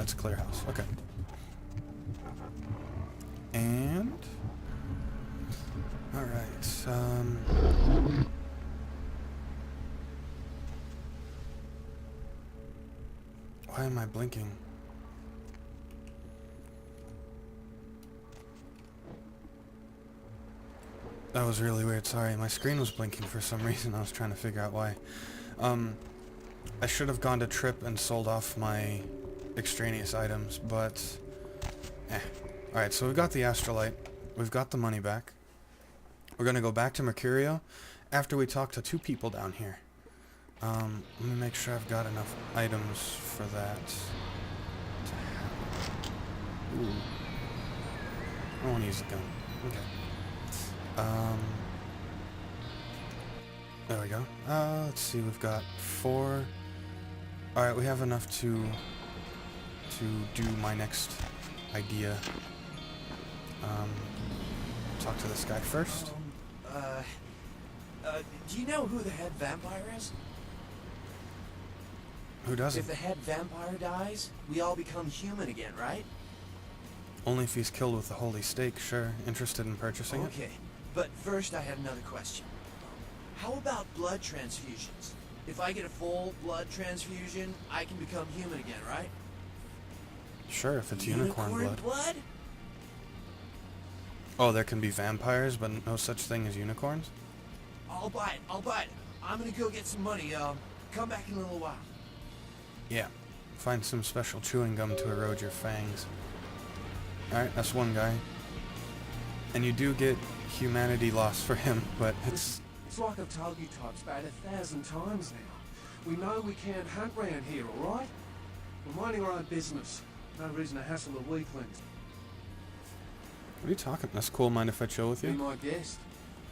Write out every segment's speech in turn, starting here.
That's a clear house. Okay. And... Alright, why am I blinking? That was really weird, sorry. My screen was blinking for some reason. I was trying to figure out why. I should have gone to Trip and sold off my extraneous items, but... Alright, so we've got the Astrolite. We've got the money back. We're gonna go back to Mercurio after we talk to 2 people down here. Let me make sure I've got enough items for that to happen. Ooh. I don't want to use the gun. Okay. There we go. Let's see, we've got 4. Alright, we have enough to do my next idea. Talk to this guy first. Do you know who the head vampire is? Who doesn't? If the head vampire dies, we all become human again, right? Only if he's killed with the holy stake, sure. Interested in purchasing it? Okay, but first I had another question. How about blood transfusions? If I get a full blood transfusion, I can become human again, right? Sure, if it's unicorn blood. blood? Oh, there can be vampires, but no such thing as unicorns? I'll buy it. I'm gonna go get some money, come back in a little while. Yeah. Find some special chewing gum to erode your fangs. Alright, that's one guy. And you do get humanity loss for him, but it's... It's like I've told you types about 1,000 times now. We know we can't hunt round here, alright? We're minding our own business. No reason to hassle the weaklings. What are you talking? That's cool. Mind if I chill with Be you? my guest.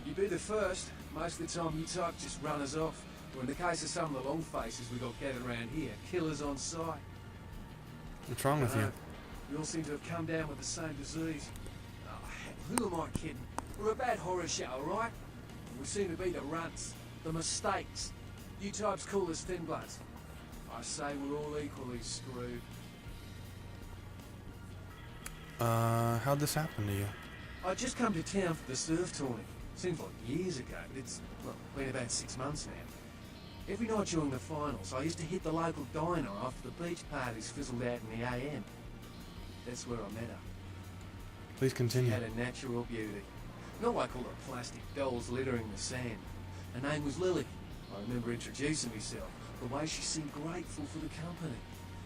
You be the first. Most of the time you talk just run us off. Or in the case of some of the long faces we got gathered around here, killers on sight. What's wrong with you? We all seem to have come down with the same disease. Oh, who am I kidding? We're a bad horror show, alright? We seem to be the runts, the mistakes. You types call us thin bloods. I say we're all equally screwed. How'd this happen to you? I just come to town for the surf tourney. Seems like years ago, but it's, well, been about 6 months now. Every night during the finals, I used to hit the local diner after the beach parties fizzled out in the AM. That's where I met her. Please continue. She had a natural beauty. Not like all the plastic dolls littering the sand. Her name was Lily. I remember introducing myself, the way she seemed grateful for the company.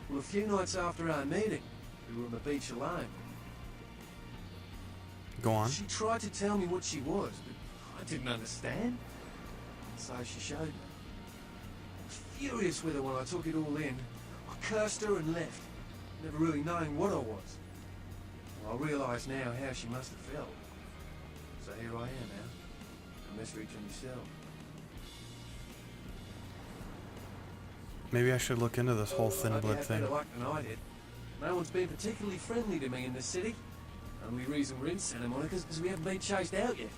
Well, a few nights after our meeting, we were on the beach alone. Go on. She tried to tell me what she was, but I didn't understand. So she showed me. I was furious with her when I took it all in. I cursed her and left, never really knowing what I was. Well, I realise now how she must have felt. So here I am now, a mystery to myself. Maybe I should look into this whole thin blood thing. Better luck than I did. No one's been particularly friendly to me in this city. Only reason we're in Santa Monica is because we haven't been chased out yet.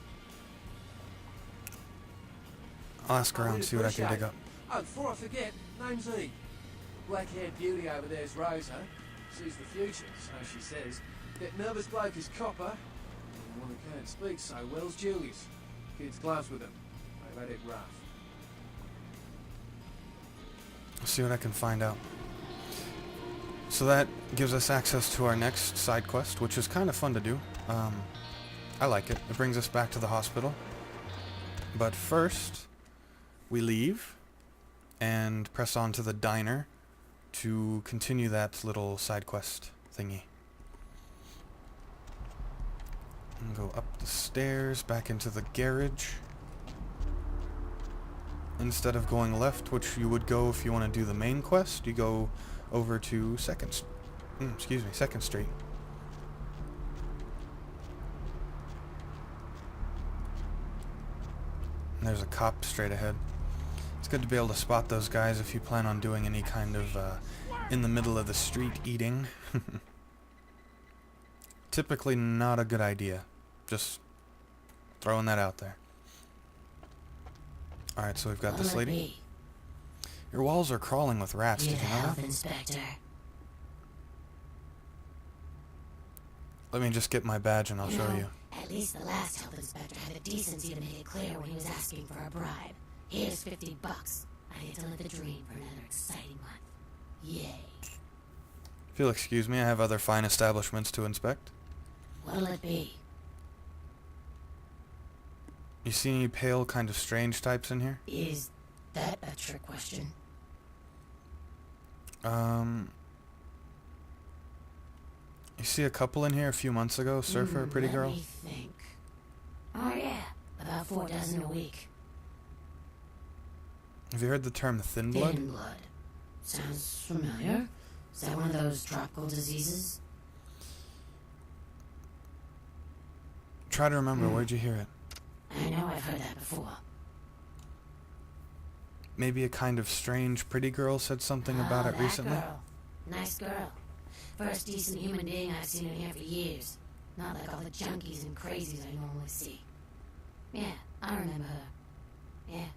I'll ask around and see what I can dig up. Oh, before I forget, name's E. Black-haired beauty over there's Rosa. Sees the future, so she says. That nervous bloke is Copper. And the one who can't speak so well's Julius. Kids gloves with him. They've had it rough. I'll see what I can find out. So that gives us access to our next side quest, which is kind of fun to do. I like it. It brings us back to the hospital. But first, we leave and press on to the diner to continue that little side quest thingy. And go up the stairs, back into the garage. Instead of going left, which you would go if you want to do the main quest, you go over to Second Street. And there's a cop straight ahead. It's good to be able to spot those guys if you plan on doing any kind of in the middle of the street eating. Typically not a good idea. Just throwing that out there. Alright, so we've got this lady. Your walls are crawling with rats, did you know that? Inspector. Let me just get my badge and I'll show you. At least the last health inspector had the decency to make it clear when he was asking for a bribe. Here's $50. I get to live the dream for another exciting month. Yay. If you'll excuse me, I have other fine establishments to inspect. What'll it be? You see any pale, kind of strange types in here? Is that a trick question? You see a couple in here a few months ago, surfer, pretty girl? Let me think. Oh yeah, about 4 dozen a week. Have you heard the term thin blood? Thin blood. Sounds familiar. Is that one of those tropical diseases? Try to remember, where'd you hear it? I know I've heard that before. Maybe a kind of strange pretty girl said something about it that recently? Girl. Nice girl. First decent human being I've seen in here for years. Not like all the junkies and crazies I normally see. Yeah, I remember her. Yeah,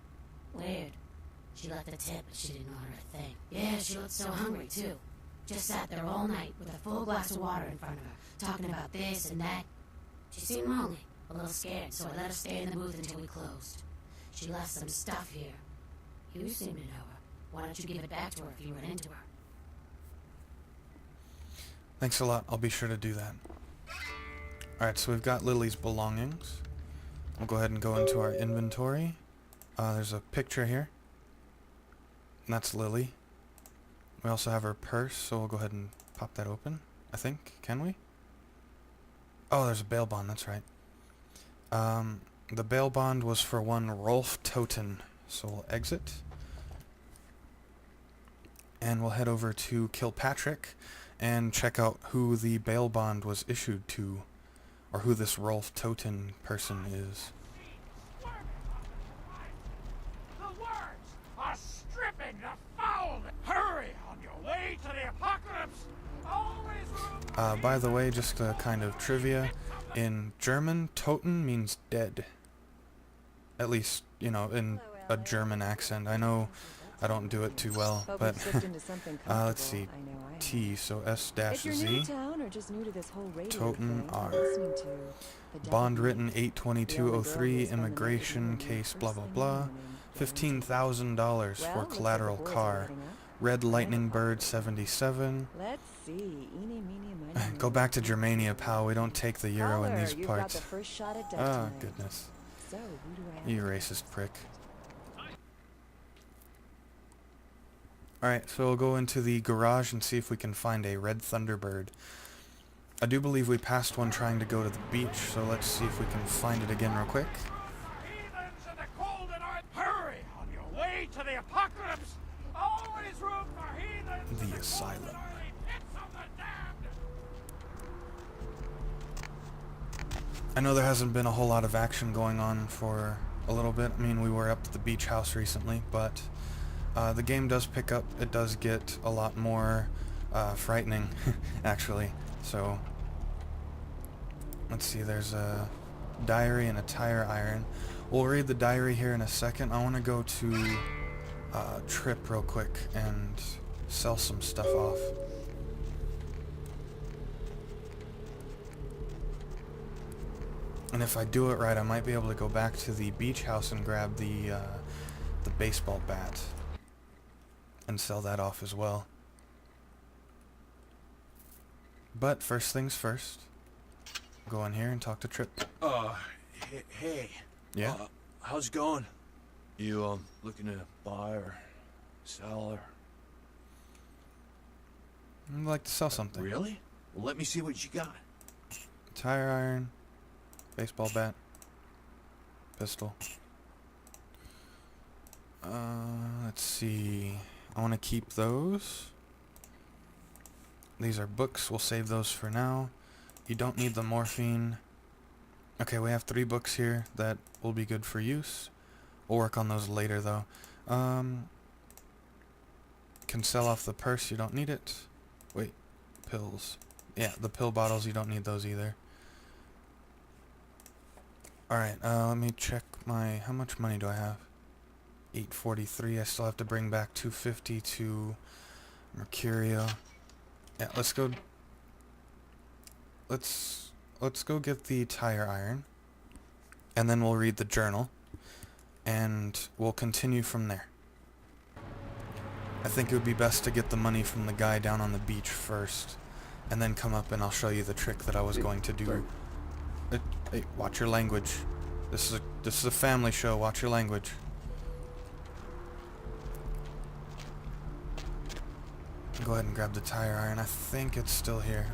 weird. She left a tip, but she didn't order a thing. Yeah, she looked so hungry, too. Just sat there all night with a full glass of water in front of her, talking about this and that. She seemed lonely, a little scared, so I let her stay in the booth until we closed. She left some stuff here. You seem to know her. Why don't you give it back to her if you run into her? Thanks a lot. I'll be sure to do that. Alright, so we've got Lily's belongings. We'll go ahead and go into our inventory. There's a picture here. And that's Lily. We also have her purse, so we'll go ahead and pop that open, I think. Can we? Oh, there's a bail bond, that's right. The bail bond was for one Rolf Toten, so we'll exit. And we'll head over to Kilpatrick and check out who the bail bond was issued to, or who this Rolf Toten person is. The words are stripping the foul. Hurry on your way to the apocalypse. Always room. By the way, just a kind of trivia. In German, Toten means dead. At least, you know, in a German accent. I know I don't do it too well, but let's see. T, so S-Z. Toten R. Bond written 8/22/03, immigration case, blah blah blah. $15,000 for collateral car. Red Lightning Bird 77. Let's see. Eeny, meeny, miny, Go back to Germania, pal. We don't take the euro in these Caller, parts. You've got the first shot at death Ah, tonight. goodness. So, who do I have? You racist prick. Alright, so we'll go into the garage and see if we can find a red Thunderbird. I do believe we passed one trying to go to the beach, so let's see if we can find it again real quick. Heathens in the cold and earth. Hurry on your way to the apocalypse. Always room for heathens. The asylum. Pits of the damned. I know there hasn't been a whole lot of action going on for a little bit. I mean, we were up at the beach house recently, but the game does pick up. It does get a lot more frightening, actually. So, let's see, there's a diary and a tire iron. We'll read the diary here in a second. I want to go to Trip real quick and sell some stuff off. And if I do it right, I might be able to go back to the beach house and grab the baseball bat and sell that off as well. But first things first, go in here and talk to Trip. Hey. Yeah? How's it going? You, looking to buy or sell or... I'd like to sell something. Really? Well, let me see what you got. Tire iron, baseball bat, pistol. Let's see. I want to keep those. These are books. We'll save those for now. You don't need the morphine. Okay, we have 3 books here that will be good for use. We'll work on those later, though. Can sell off the purse. You don't need it. Wait. Pills. Yeah, the pill bottles. You don't need those either. Alright, let me check my... How much money do I have? 843. I still have to bring back 250 to Mercurio. Yeah, let's go... Let's let's go get the tire iron, and then we'll read the journal, and we'll continue from there. I think it would be best to get the money from the guy down on the beach first, and then come up and I'll show you the trick that I was going to do. Hey, watch your language. This is a family show. Watch your language. Go ahead and grab the tire iron. I think it's still here.